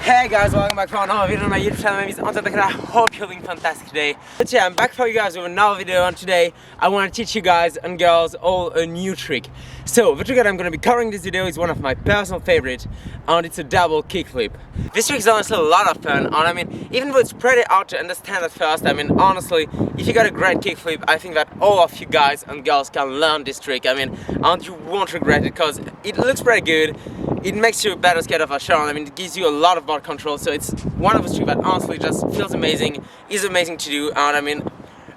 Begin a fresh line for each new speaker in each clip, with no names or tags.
Hey guys, welcome back for another video on my YouTube channel. My name is Antoine and I hope you're doing fantastic today. But yeah, I'm back for you guys with another video, and today I want to teach you guys and girls all a new trick. So the trick that I'm going to be covering this video is one of my personal favorites, and it's a double kickflip. This trick is honestly a lot of fun, and I mean, even though it's pretty hard to understand at first, I mean honestly, if you got a great kickflip, I think that all of you guys and girls can learn this trick. I mean, and you won't regret it because it looks pretty good. It makes you a better skater for sure. I mean, it gives you a lot of body control, so it's one of those tricks that honestly just feels amazing, is amazing to do, and I mean,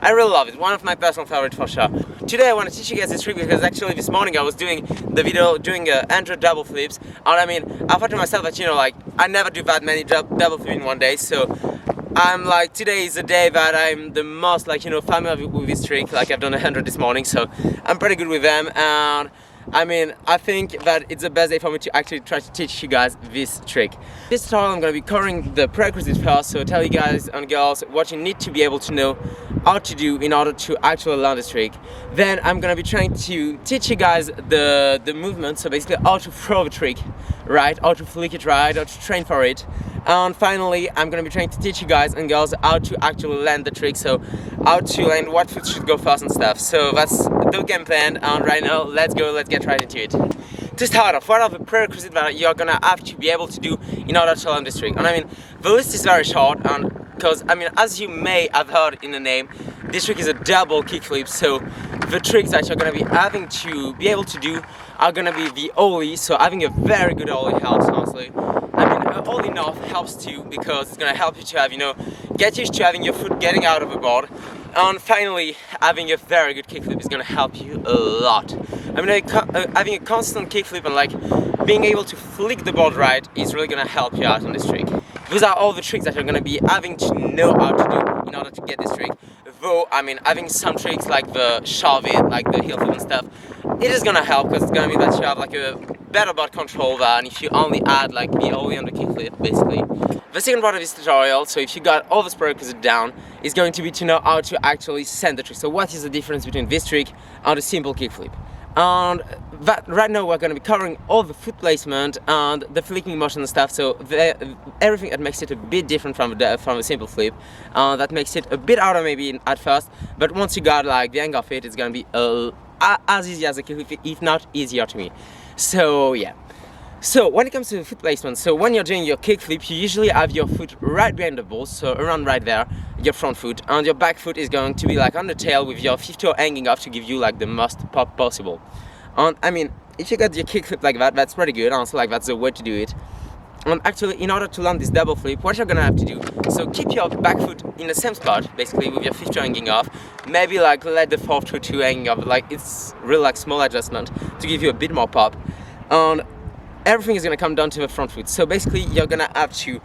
I really love it. One of my personal favorites for sure. Today I want to teach you guys this trick because actually this morning I was doing the video doing Android double flips, and I mean, I thought to myself that, you know, like, I never do that many double flips in one day, so I'm like, today is the day that I'm the most, like, you know, familiar with this trick. Like, I've done 100 this morning, so I'm pretty good with them, and I mean, I think that it's the best day for me to actually try to teach you guys this trick. This tutorial I'm going to be covering the prerequisites first, so tell you guys and girls what you need to be able to know how to do in order to actually learn this trick. Then I'm going to be trying to teach you guys the movement, so basically how to throw the trick right, how to flick it right, how to train for it. And finally, I'm going to be trying to teach you guys and girls how to actually land the trick, so how to land, what foot should go first and stuff. So that's the game plan, and right now, let's get right into it. To start off, what are the prerequisites that you're going to have to be able to do in order to learn this trick? And I mean, the list is very short, and because, I mean, as you may have heard in the name, this trick is a double kickflip, so the tricks that you're going to be having to be able to do are going to be the ollie, so having a very good ollie helps, honestly. I mean, ollie enough helps too, because it's going to help you to have, you know, get used to having your foot getting out of the board. And finally, having a very good kickflip is going to help you a lot. I mean, having a constant kickflip and like being able to flick the board right is really going to help you out on this trick. Those are all the tricks that you're going to be having to know how to do in order to get this trick. Though, I mean, having some tricks like the shove it, like the heel flip and stuff, it is going to help because it's going to mean that you have like a better board control than if you only add like the ollie on the kickflip, basically. The second part of this tutorial, so if you got all the prerequisites down, is going to be to know how to actually send the trick. So what is the difference between this trick and a simple kickflip? And that, right now we're going to be covering all the foot placement and the flicking motion and stuff, so everything that makes it a bit different from a simple flip. That makes it a bit harder maybe at first, but once you got like the hang of it, it's going to be as easy as a kickflip, if not easier to me. So yeah. So when it comes to foot placement, so when you're doing your kickflip, you usually have your foot right behind the ball, so around right there, your front foot, and your back foot is going to be like on the tail with your fifth toe hanging off to give you like the most pop possible. And I mean, if you got your kickflip like that, that's pretty good, also like that's the way to do it. And actually, in order to learn this double flip, what you're gonna have to do, so keep your back foot in the same spot, basically with your fifth toe hanging off, maybe like let the fourth toe hanging off, like it's really like small adjustment to give you a bit more pop. And everything is going to come down to the front foot. So basically you're going to have to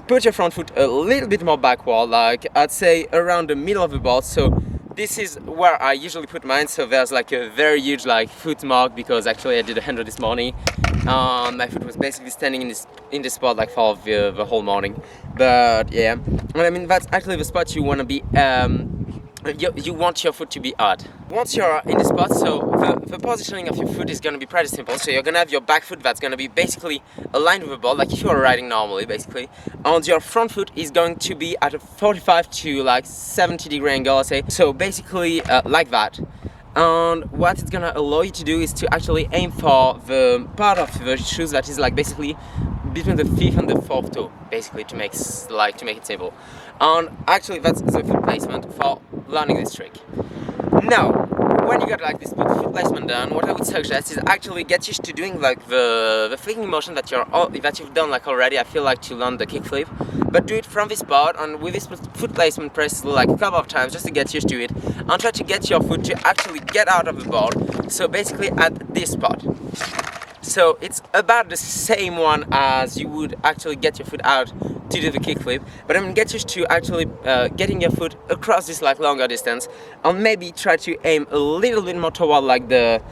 put your front foot a little bit more backward, like I'd say around the middle of the board. So this is where I usually put mine, so there's like a very huge like foot mark because actually I did 100 this morning. My foot was basically standing in this spot like for the whole morning. But yeah, and I mean that's actually the spot you want to be you want your foot to be hard. Once you're in the spot, so the positioning of your foot is going to be pretty simple. So you're going to have your back foot that's going to be basically aligned with the ball, like if you are riding normally, basically. And your front foot is going to be at a 45 to like 70-degree angle, I say. So basically like that. And what it's going to allow you to do is to actually aim for the part of the shoes that is like basically between the fifth and the fourth toe, basically to make it simple. And actually that's the foot placement for learning this trick. Now, when you got like this foot placement done, what I would suggest is actually get used to doing like the flicking motion that you've done like already. I feel like to learn the kickflip, but do it from this spot and with this foot placement press like a couple of times just to get used to it, and try to get your foot to actually get out of the board. So basically at this spot. So it's about the same one as you would actually get your foot out to do the kickflip, but I mean get used to actually getting your foot across this like longer distance, and maybe try to aim a little bit more toward like the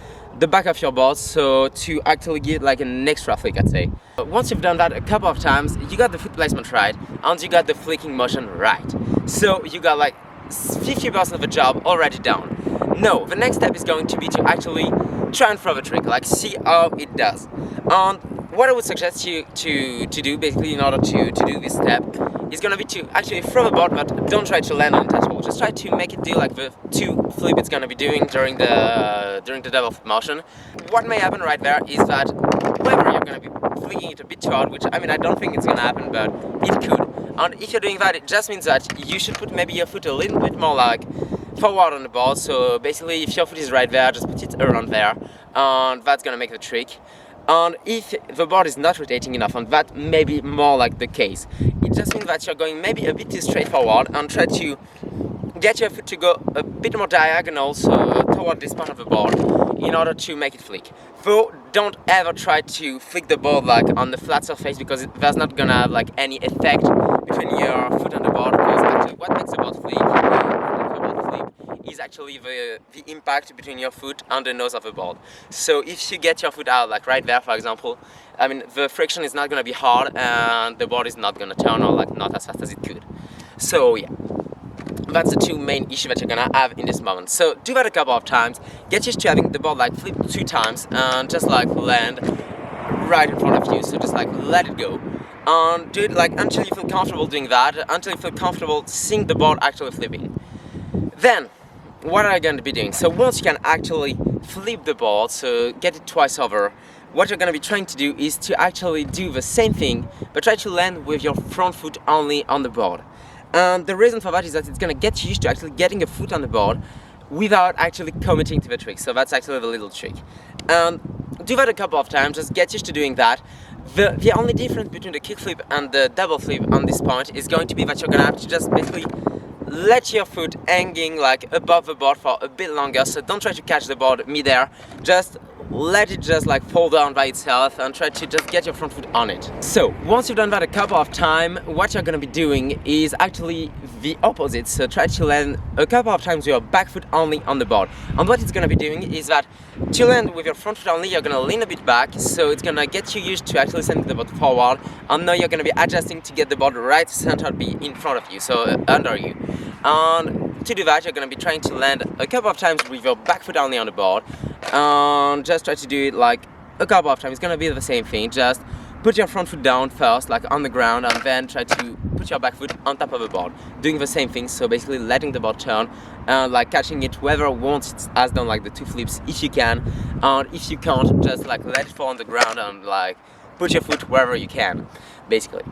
back of your board, so to actually give like an extra flick, I'd say. But once you've done that a couple of times, you got the foot placement right, and you got the flicking motion right. So you got like 50% of the job already done. Now, the next step is going to be to actually try and throw the trick, like see how it does. And what I would suggest you to do basically in order to do this step is gonna be to actually throw the board, but don't try to land on it at all. Just try to make it do like the 2 flip it's gonna be doing during the double flip motion. What may happen right there is that whether you're gonna be flicking it a bit too hard, which I mean I don't think it's gonna happen, but it could. And if you're doing that, it just means that you should put maybe your foot a little bit more like forward on the board. So basically, if your foot is right there, just put it around there, and that's gonna make the trick. And if the board is not rotating enough, and that may be more like the case, it just means that you're going maybe a bit too straight forward and try to get your foot to go a bit more diagonal, so toward this part of the board, in order to make it flick. Though don't ever try to flick the board like on the flat surface, because that's not gonna have like any effect between your foot and the board, because actually what makes the board flick is actually the impact between your foot and the nose of the board. So if you get your foot out like right there, for example, I mean the friction is not gonna be hard and the board is not gonna turn, or like not as fast as it could. So yeah, that's the 2 main issues that you're gonna have in this moment. So do that a couple of times, get used to having the board like flip 2 times and just like land right in front of you. So just like let it go and do it like until you feel comfortable doing that, until you feel comfortable seeing the board actually flipping. Then what are you going to be doing? So once you can actually flip the board, so get it twice over, what you're going to be trying to do is to actually do the same thing, but try to land with your front foot only on the board. And the reason for that is that it's going to get you used to actually getting a foot on the board without actually committing to the trick. So that's actually the little trick. And do that a couple of times, just get used to doing that. The only difference between the kickflip and the double flip on this point is going to be that you're going to have to just basically let your foot hanging like above the board for a bit longer. So don't try to catch the board mid-air, just let it just like fall down by itself and try to just get your front foot on it. So once you've done that a couple of times, what you're going to be doing is actually the opposite. So try to land a couple of times with your back foot only on the board. And what it's going to be doing is that to land with your front foot only, you're going to lean a bit back, so it's going to get you used to actually sending the board forward, and now you're going to be adjusting to get the board right center be in front of you, so under you. And to do that, you're going to be trying to land a couple of times with your back foot only on the board, and just try to do it like a couple of times. It's going to be the same thing, just put your front foot down first, like on the ground, and then try to put your back foot on top of the board, doing the same thing. So basically letting the board turn and like catching it whether once it has done like the 2 flips if you can, and if you can't, just like let it fall on the ground and like put your foot wherever you can, basically.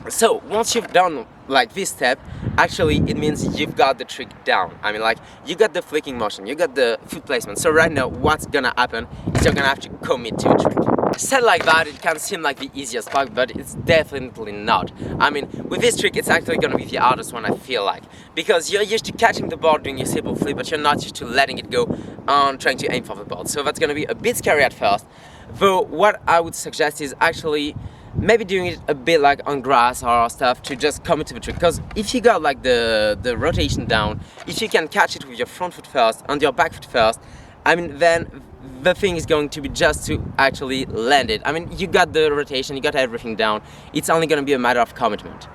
So once you've done like this step, actually it means you've got the trick down. I mean, like, you got the flicking motion, you got the foot placement. So right now what's gonna happen is you're gonna have to commit to the trick. Said like that, it can seem like the easiest part, but it's definitely not. I mean, with this trick it's actually gonna be the hardest one, I feel like, because you're used to catching the board doing your simple flip, but you're not used to letting it go and trying to aim for the board. So that's gonna be a bit scary at first, though what I would suggest is actually maybe doing it a bit like on grass or stuff to just commit to the trick. Because if you got like the rotation down, if you can catch it with your front foot first and your back foot first, I mean, then the thing is going to be just to actually land it. I mean, you got the rotation, you got everything down, it's only going to be a matter of commitment.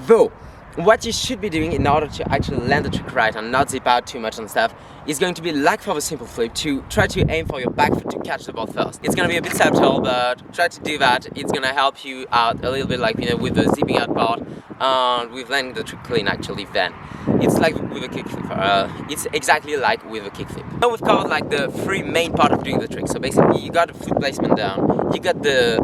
Though what you should be doing in order to actually land the trick right and not zip out too much and stuff is going to be, like for the simple flip, to try to aim for your back foot to catch the ball first. It's going to be a bit subtle, but try to do that. It's going to help you out a little bit, like, you know, with the zipping out part and with landing the trick clean actually then. It's like with a kickflip, it's exactly like with a kickflip. Now we've covered like the 3 main part of doing the trick. So basically you got the foot placement down, you got the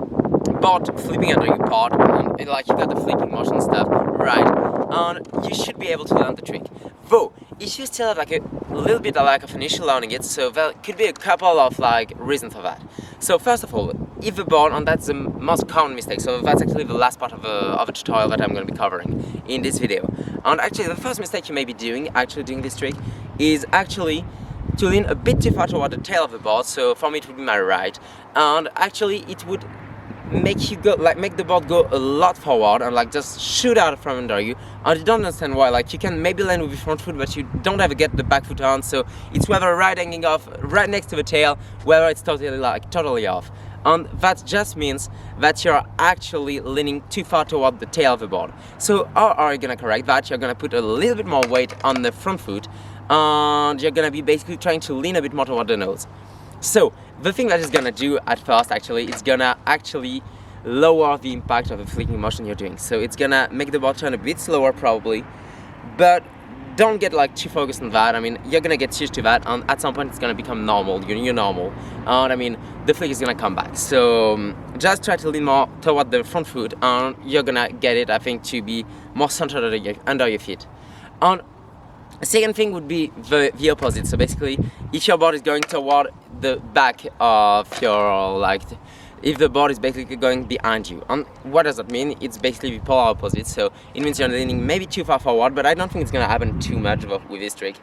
board flipping under your part, and like you got the flipping motion stuff right, and you should be able to land the trick. Though if you still have like a little bit of lack of initial landing it, so there could be a couple of like reasons for that. So first of all, if the board, and that's the most common mistake, so that's actually the last part of a tutorial that I'm going to be covering in this video. And actually the first mistake you may be doing doing this trick is actually to lean a bit too far toward the tail of the board. So for me it would be my right, and actually it would make you go, like, make the board go a lot forward and like just shoot out from under you, and you don't understand why. Like, you can maybe land with your front foot, but you don't ever get the back foot on, so it's whether right hanging off right next to the tail, whether it's totally off. And that just means that you're actually leaning too far toward the tail of the board. So how are you gonna correct that? You're gonna put a little bit more weight on the front foot, and you're gonna be basically trying to lean a bit more toward the nose. So the thing that is gonna do at first actually, it's gonna actually lower the impact of the flicking motion you're doing. So it's gonna make the board turn a bit slower probably, but don't get like too focused on that. I mean, you're gonna get used to that, and at some point it's gonna become normal, your normal, and I mean the flick is gonna come back. So just try to lean more toward the front foot, and you're gonna get it, I think, to be more centered under your feet. And second thing would be the opposite. So basically, if your board is going toward the back of your, like, if the board is basically going behind you. And what does that mean? It's basically the polar opposite. So it means you're leaning maybe too far forward, but I don't think it's gonna happen too much with this trick.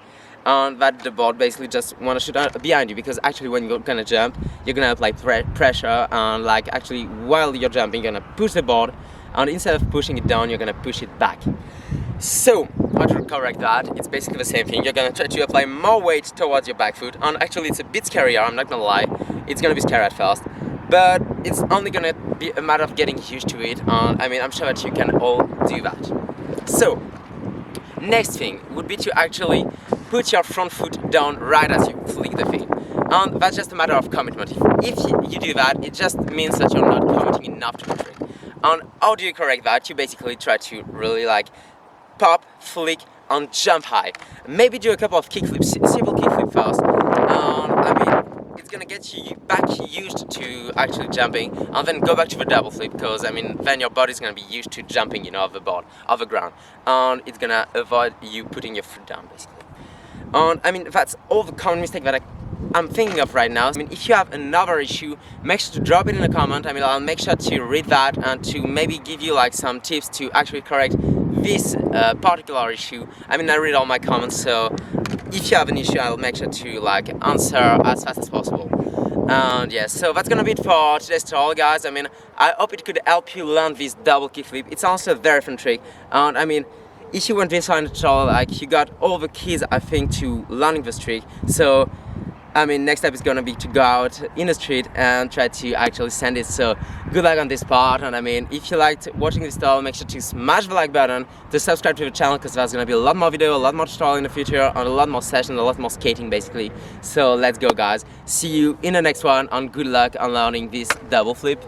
And that the board basically just wanna shoot behind you, because actually when you're gonna jump, you're gonna apply pressure, and like actually while you're jumping, you're gonna push the board, and instead of pushing it down, you're gonna push it back. So, how to correct that? It's basically the same thing. You're gonna try to apply more weight towards your back foot, and actually it's a bit scarier, I'm not gonna lie. It's gonna be scary at first, but it's only gonna be a matter of getting used to it, and I mean, I'm sure that you can all do that. So, next thing would be to actually put your front foot down right as you flick the thing. And that's just a matter of commitment. If you do that, it just means that you're not committing enough to the trick. And how do you correct that? You basically try to really like pop, flick, and jump high. Maybe do a couple of kickflips, simple kickflip first. I mean, it's gonna get you back used to actually jumping, and then go back to the double flip, because I mean, then your body's gonna be used to jumping, off the board, off the ground, and it's gonna avoid you putting your foot down, basically. And I mean, that's all the common mistake that I'm thinking of right now. I mean, if you have another issue, make sure to drop it in a comment. I mean, I'll make sure to read that and to maybe give you like some tips to actually correct this particular issue. I mean, I read all my comments, so if you have an issue, I'll make sure to like answer as fast as possible. And yeah, so that's gonna be it for today's tutorial, guys. I mean, I hope it could help you learn this double kickflip. It's also a very fun trick, and I mean, if you want this kind of tutorial, like, you got all the keys, I think, to learning this trick. So I mean, next step is gonna be to go out in the street and try to actually send it. So good luck on this part. And I mean, if you liked watching this tutorial, make sure to smash the like button, to subscribe to the channel, because there's gonna be a lot more video, a lot more tutorial in the future, and a lot more sessions, a lot more skating basically. So let's go, guys. See you in the next one, and good luck on learning this double flip.